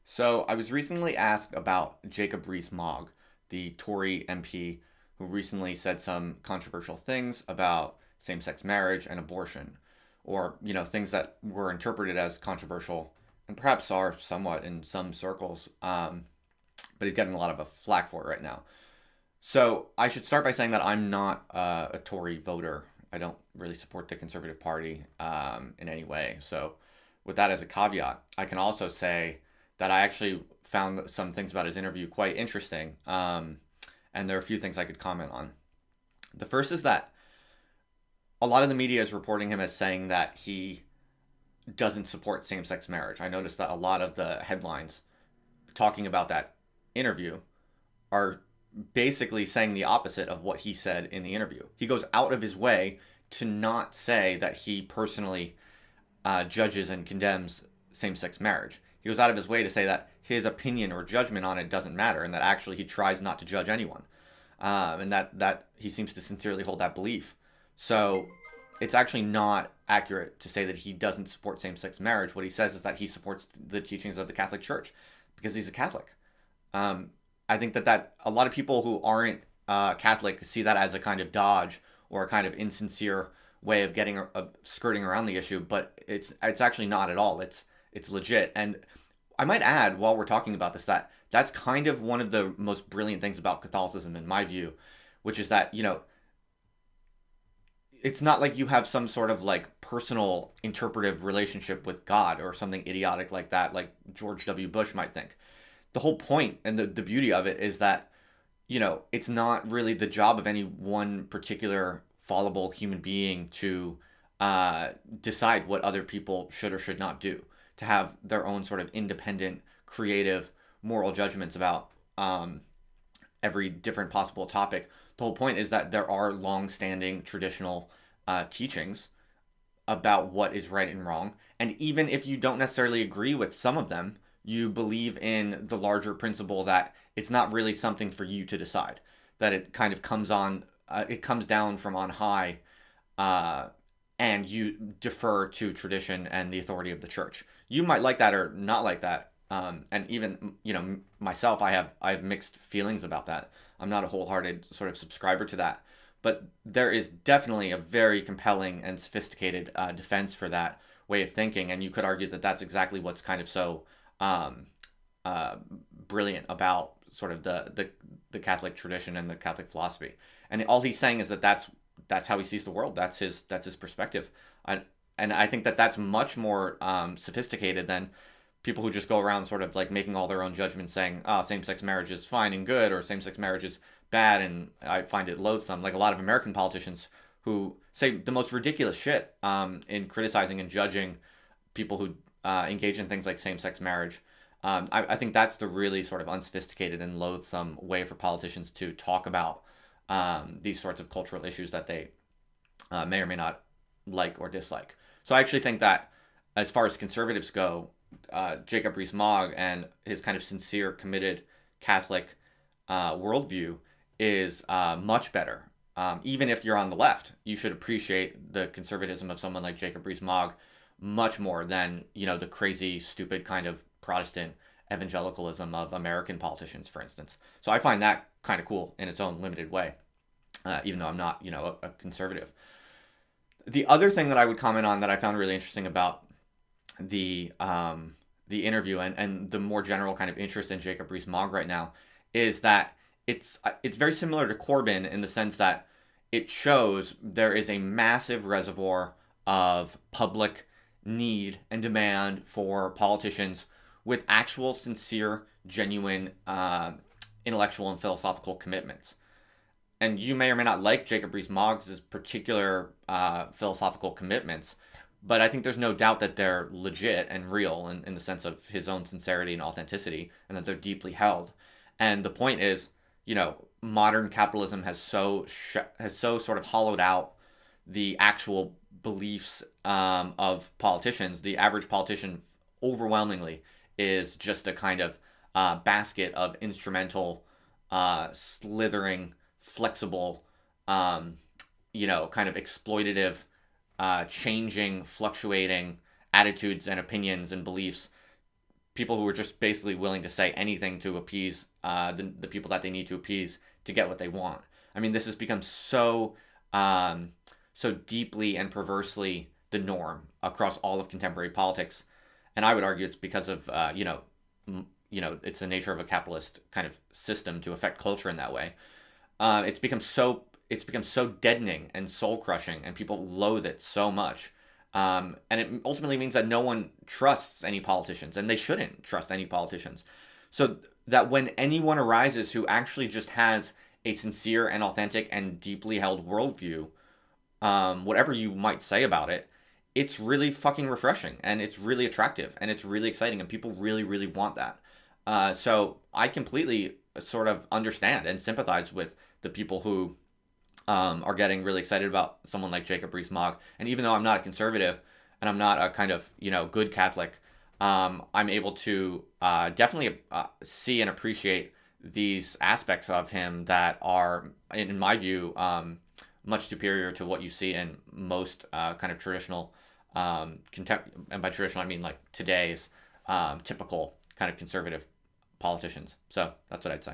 So I was recently asked about Jacob Rees-Mogg, the Tory MP who recently said some controversial things about same-sex marriage and abortion, or things that were interpreted as controversial and perhaps are somewhat in some circles. But he's getting a lot of a flack for it right now. So I should start by saying that I'm not a Tory voter. I don't really support the Conservative Party in any way. So with that as a caveat, I can also say that I actually found some things about his interview quite interesting. And there are a few things I could comment on. The first is that a lot of the media is reporting him as saying that he doesn't support same sex marriage. I noticed that a lot of the headlines talking about that interview are basically saying the opposite of what he said in the interview. He goes out of his way to not say that he personally judges and condemns same sex marriage. He goes out of his way to say that his opinion or judgment on it doesn't matter, and that actually he tries not to judge anyone, and that he seems to sincerely hold that belief. So it's actually not accurate to say that he doesn't support same sex marriage. What he says is that he supports the teachings of the Catholic Church because he's a Catholic. I think that a lot of people who aren't Catholic see that as a kind of dodge or a kind of insincere way of getting skirting around the issue, but it's actually not at all. It's legit. And I might add, while we're talking about this, that that's kind of one of the most brilliant things about Catholicism, in my view, which is that it's not like you have some sort of like personal interpretive relationship with God or something idiotic like that, like George W. Bush might think. The whole point and the beauty of it is that it's not really the job of any one particular fallible human being to decide what other people should or should not do, to have their own sort of independent, creative, moral judgments about every different possible topic. The whole point is that there are long-standing traditional teachings about what is right and wrong, and even if you don't necessarily agree with some of them, you believe in the larger principle that it's not really something for you to decide, that it kind of it comes down from on high, and you defer to tradition and the authority of the church. You might like that or not like that, and even myself, I have mixed feelings about that. I'm not a wholehearted sort of subscriber to that, but there is definitely a very compelling and sophisticated defense for that way of thinking, and you could argue that that's exactly what's kind of so brilliant about sort of the Catholic tradition and the Catholic philosophy. And all he's saying is that that's how he sees the world. That's his perspective. And I think that that's much more sophisticated than people who just go around sort of like making all their own judgments, saying, same-sex marriage is fine and good, or same-sex marriage is bad and I find it loathsome. Like a lot of American politicians who say the most ridiculous shit in criticizing and judging people who engage in things like same-sex marriage. I think that's the really sort of unsophisticated and loathsome way for politicians to talk about these sorts of cultural issues that they may or may not like or dislike. So I actually think that as far as conservatives go, Jacob Rees-Mogg and his kind of sincere, committed Catholic worldview is much better. Even if you're on the left, you should appreciate the conservatism of someone like Jacob Rees-Mogg much more than the crazy, stupid kind of Protestant evangelicalism of American politicians, for instance. So I find that kind of cool in its own limited way, even though I'm not a conservative. The other thing that I would comment on that I found really interesting about the interview and the more general kind of interest in Jacob Rees-Mogg right now is that it's very similar to Corbyn in the sense that it shows there is a massive reservoir of public need and demand for politicians with actual, sincere, genuine intellectual and philosophical commitments. And you may or may not like Jacob Rees-Mogg's particular philosophical commitments, but I think there's no doubt that they're legit and real in the sense of his own sincerity and authenticity, and that they're deeply held. And the point is, modern capitalism has so sort of hollowed out the actual beliefs of politicians. The average politician overwhelmingly is just a kind of basket of instrumental, slithering, flexible, kind of exploitative, changing, fluctuating attitudes and opinions and beliefs people who are just basically willing to say anything to appease the people that they need to appease to get what they want. I mean, this has become so deeply and perversely the norm across all of contemporary politics, and I would argue it's because of it's the nature of a capitalist kind of system to affect culture in that way. It's become so deadening and soul crushing, and people loathe it so much. And it ultimately means that no one trusts any politicians, and they shouldn't trust any politicians. So that when anyone arises who actually just has a sincere and authentic and deeply held worldview, whatever you might say about it, it's really fucking refreshing, and it's really attractive, and it's really exciting, and people really, really want that. So I completely sort of understand and sympathize with the people who are getting really excited about someone like Jacob Rees-Mogg. And even though I'm not a conservative and I'm not a kind of, good Catholic, I'm able to definitely see and appreciate these aspects of him that are, in my view, much superior to what you see in most kind of traditional, and by traditional I mean like today's typical kind of conservative politicians. So that's what I'd say.